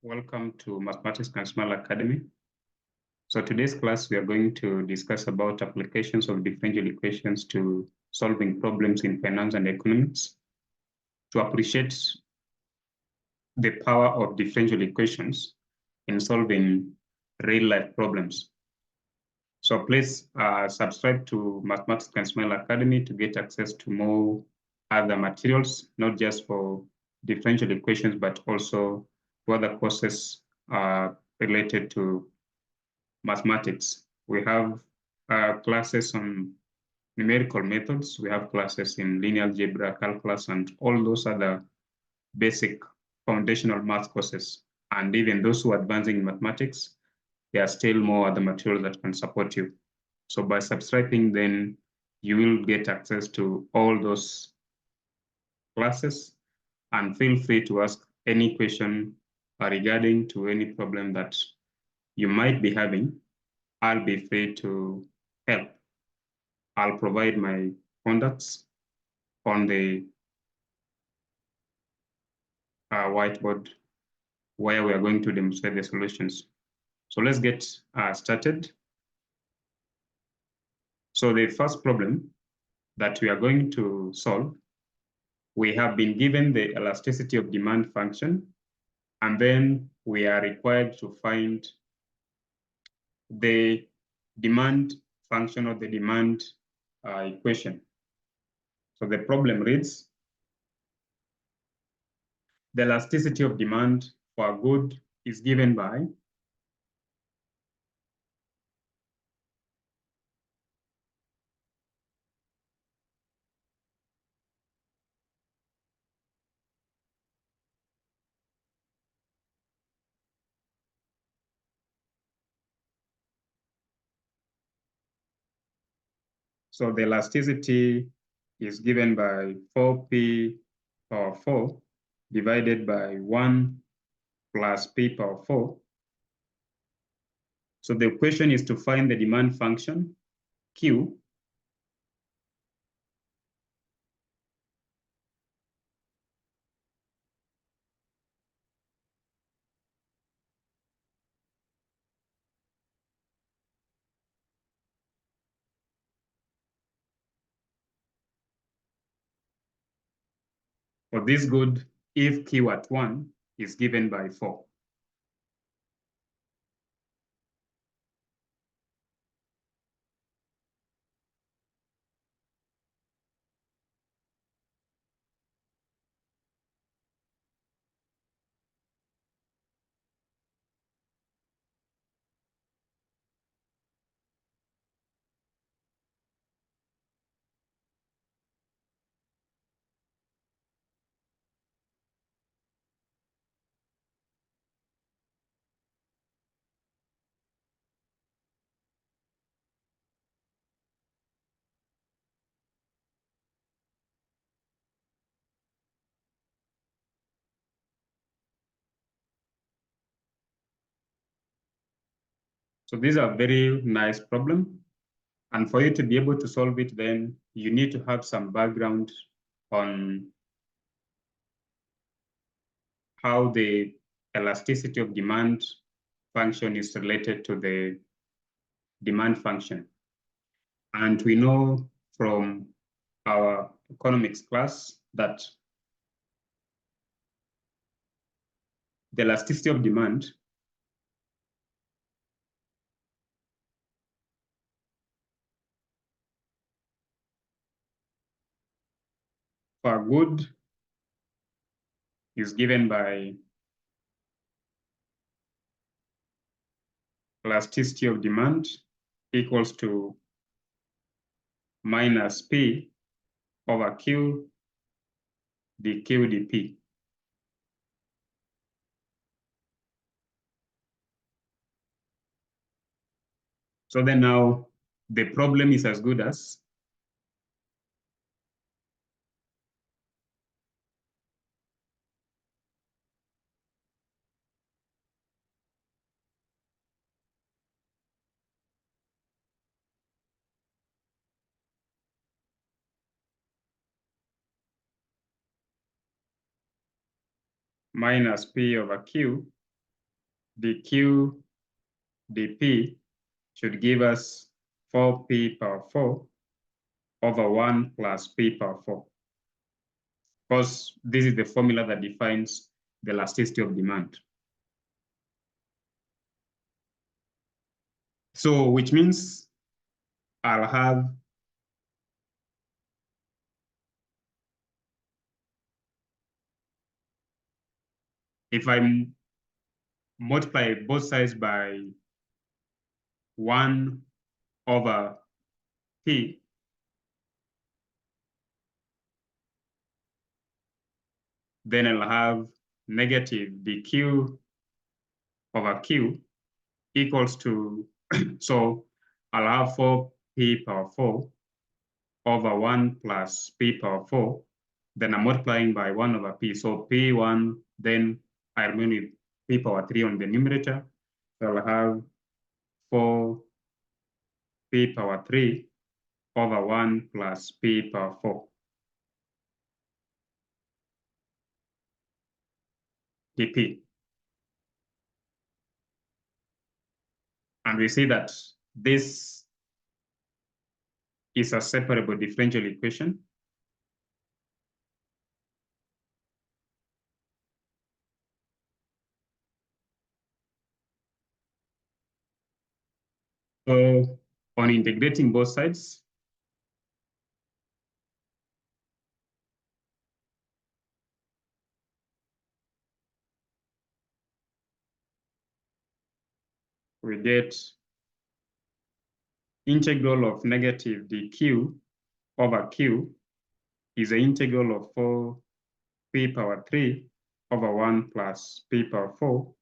Welcome to Mathematics Transformer Academy. So today's class, we are going to discuss about applications of differential equations to solving problems in finance and economics. To appreciate the power of differential equations in solving real-life problems. So please subscribe to Mathematics Transformer Academy to get access to more other materials, not just for differential equations, but also to other courses related to mathematics. We have classes on numerical methods. We have classes in linear algebra, calculus, and all those other basic foundational math courses. And even those who are advancing in mathematics, there are still more other materials that can support you. So by subscribing, then you will get access to all those classes, and feel free to ask any question regarding to any problem that you might be having. I'll be free to help. I'll provide my contacts on the whiteboard where we are going to demonstrate the solutions. So let's get started. So the first problem that we are going to solve, we have been given the elasticity of demand function, and then we are required to find the demand function or the demand equation. So the problem reads, the elasticity of demand for a good is given by So the elasticity is given by 4p power 4 divided by 1 plus p power 4. So the question is to find the demand function, Q, for this good if Q at 1 is given by 4. So these are very nice problem. And for you to be able to solve it, then you need to have some background on how the elasticity of demand function is related to the demand function. And we know from our economics class that the elasticity of demand for good is given by elasticity of demand equals to minus P over Q dQ dP. So then now the problem is as good as minus P over Q dq dp should give us 4p power 4 over 1 plus p power 4. Because this is the formula that defines the elasticity of demand. So which means I'll have if I multiply both sides by 1 over p, then I'll have negative dq over q equals to, so I'll have 4p power 4 over 1 plus p power 4. Then I'm multiplying by 1 over p. So p1, then I remain with p power 3 on the numerator. So I'll have 4p power 3 over 1 plus p power 4 dp. And we see that this is a separable differential equation. So on integrating both sides, we get integral of negative dq over q is the integral of 4p power 3 over 1 plus p power 4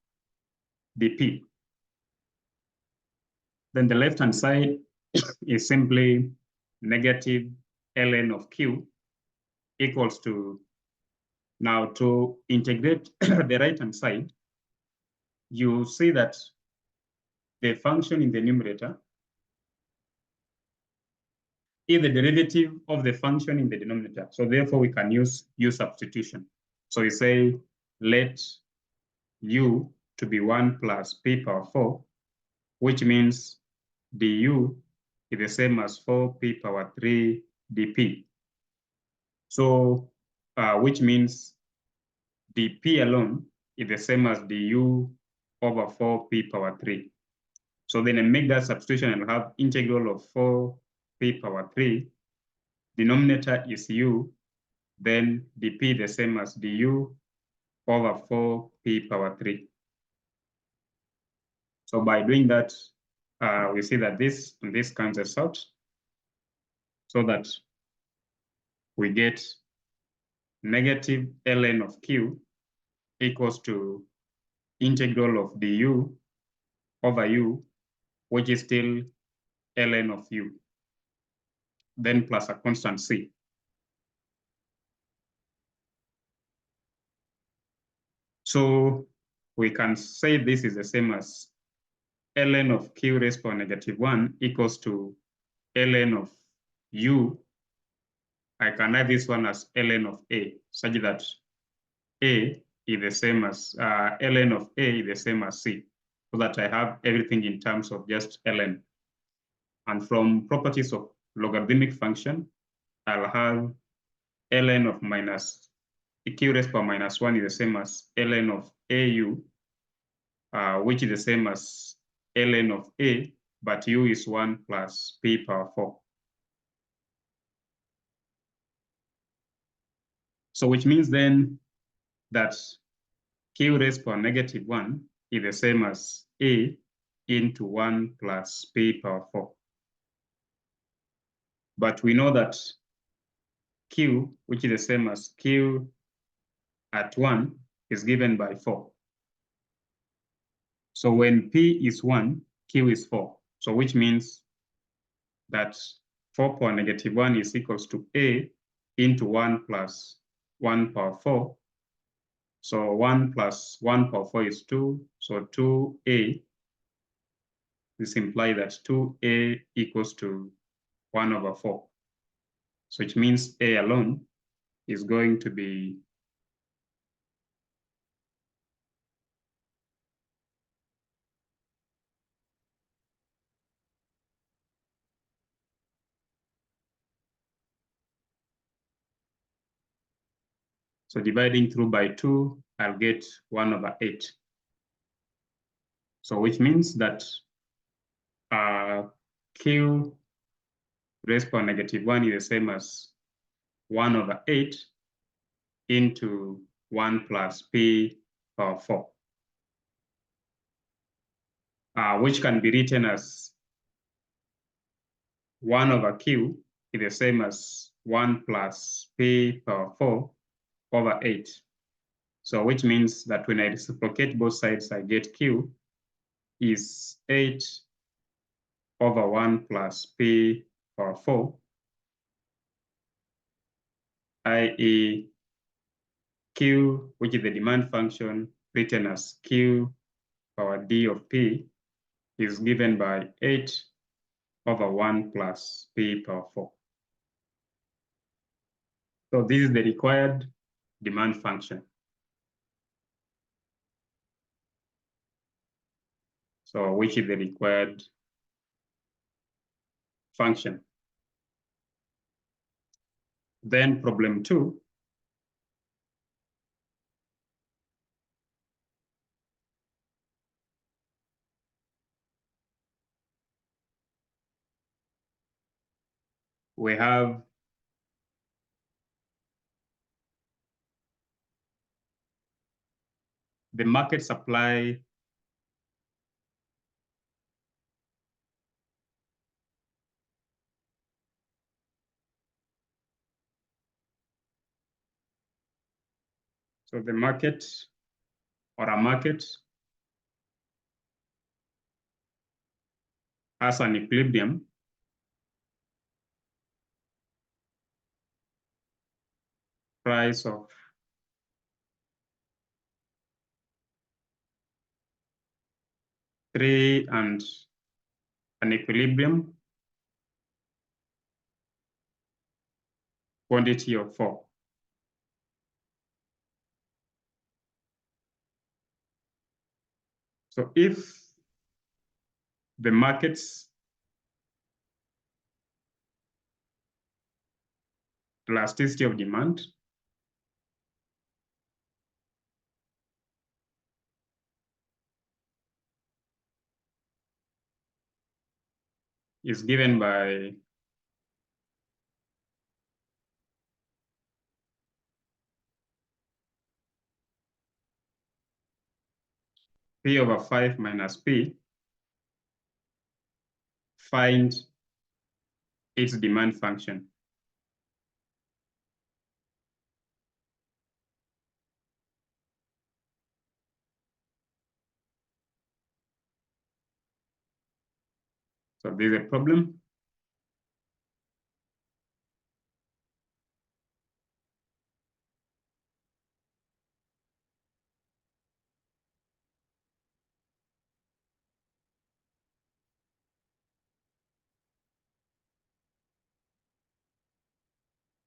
dp. Then the left-hand side is simply negative ln of q equals to, now to integrate the right-hand side, you see that the function in the numerator is the derivative of the function in the denominator. So therefore we can use u substitution. So we say let u to be 1 plus p power 4, which means du is the same as 4p power 3 dp. So which means dp alone is the same as du over 4p power 3. So then I make that substitution and have integral of 4p power 3. Denominator is u, then dp the same as du over 4p power 3. So by doing that, we see that this and this cancels out, so that we get negative ln of q equals to integral of du over u, which is still ln of u, then plus a constant c. So we can say this is the same as ln of q raised to negative 1 equals to ln of u. I can write this one as ln of a, such that a is the same as ln of a is the same as c, so that I have everything in terms of just ln. And from properties of logarithmic function, I'll have ln of minus q raised to minus 1 is the same as ln of au, which is the same as ln of a, but u is 1 plus p power 4. So which means then that q raised to negative 1 is the same as a into 1 plus p power 4. But we know that q, which is the same as q at 1, is given by 4. So when p is 1, q is 4. So which means that 4 power negative 1 is equals to a into 1 plus 1 power 4. So 1 plus 1 power 4 is 2. So 2a, this implies that 2a equals to 1 over 4. So which means a alone is going to be So dividing through by 2, I'll get 1/8. So which means that Q raised to -1 is the same as 1/8 into 1 plus P power 4, which can be written as 1/Q is the same as 1 plus P power 4/8. So which means that when I reciprocate both sides, I get Q is 8/1 plus P power 4, i.e. Q, which is the demand function written as Q power D of P, is given by 8/1 plus P power 4. So this is the required demand function. So which is the required function. Then problem 2. We have the market supply so the market or a market has an equilibrium price of three and an equilibrium quantity of 4. So if the market's elasticity of demand is given by P/5 minus P, find its demand function. So this is a problem.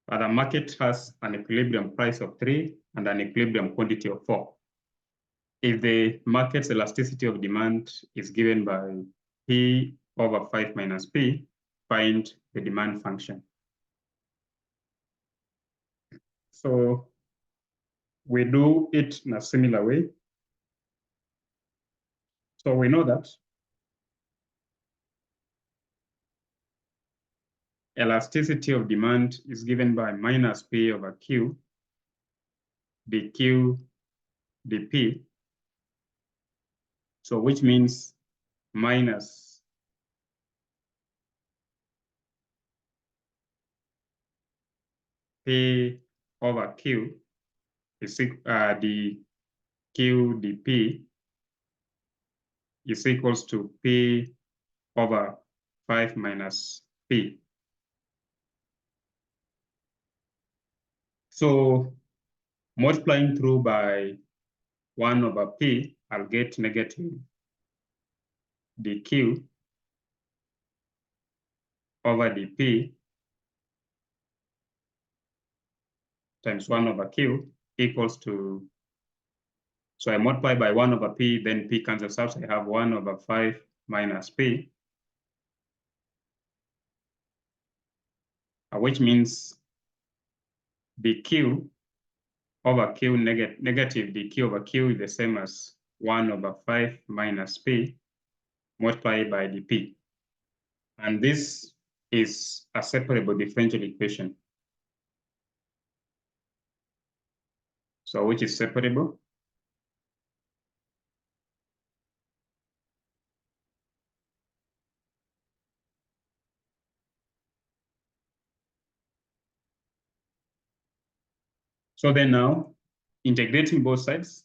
But the market has an equilibrium price of 3 and an equilibrium quantity of 4. If the market's elasticity of demand is given by P/5 minus P, find the demand function. So we do it in a similar way. So we know that elasticity of demand is given by minus P/Q dQ dP. So which means minus P/Q is dQ dP is equals to P/5 minus P. So multiplying through by 1/P, I'll get negative dQ over dP times 1/Q equals to, so I multiply by 1/P, then P cancels out, so I have 1/5 minus P, which means dQ over Q negative dQ over Q is the same as 1 over 5 minus P multiplied by dP. And this is a separable differential equation. So which is separable? So then now, integrating both sides,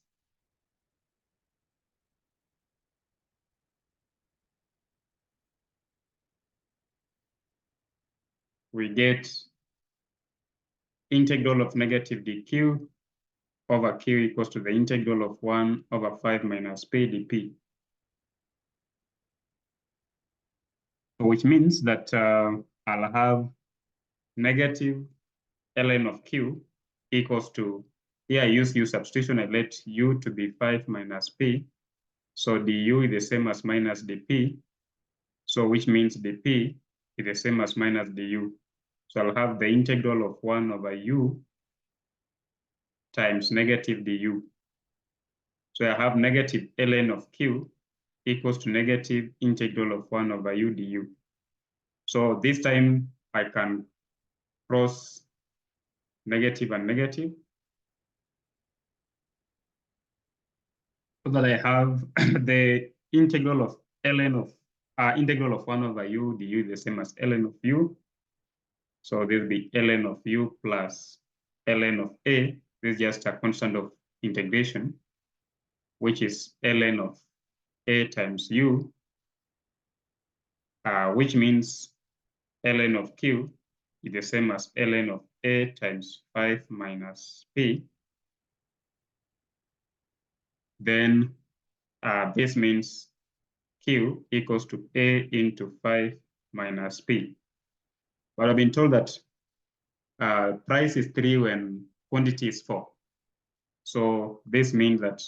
we get integral of negative dq over q equals to the integral of 1 over 5 minus p dp. Which means that I'll have negative ln of q equals to, here I use u substitution, I let u to be 5 minus p. So du is the same as minus dp. So which means dp is the same as minus du. So I'll have the integral of 1 over u times negative du. So I have negative ln of q equals to negative integral of 1 over u du. So this time I can cross negative and negative, so that I have the integral of ln of integral of 1 over u du is the same as ln of u. So this will be ln of u plus ln of a. This is just a constant of integration, which is ln of a times u, which means ln of q is the same as ln of a times 5 minus p. Then this means q equals to a into 5 minus p. But I've been told that price is 3 when quantity is 4. So this means that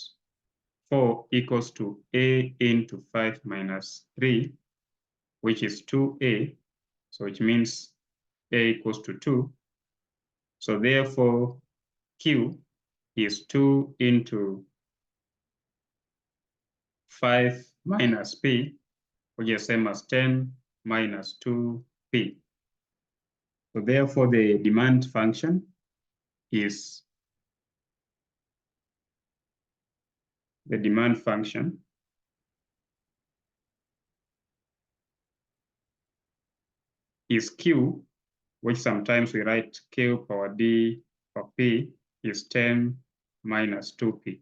4 equals to a into 5 minus 3, which is 2a. So which means a equals to 2. So therefore, q is 2 into 5 minus p, which is same as 10 minus 2p. So therefore, the demand function is q, which sometimes we write q power d for p is 10 minus 2p.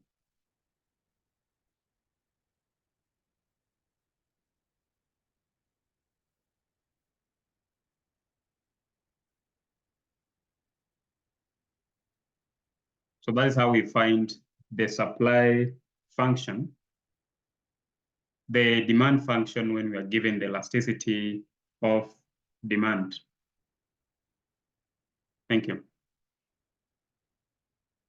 So that is how we find the supply function, the demand function when we are given the elasticity of demand. Thank you.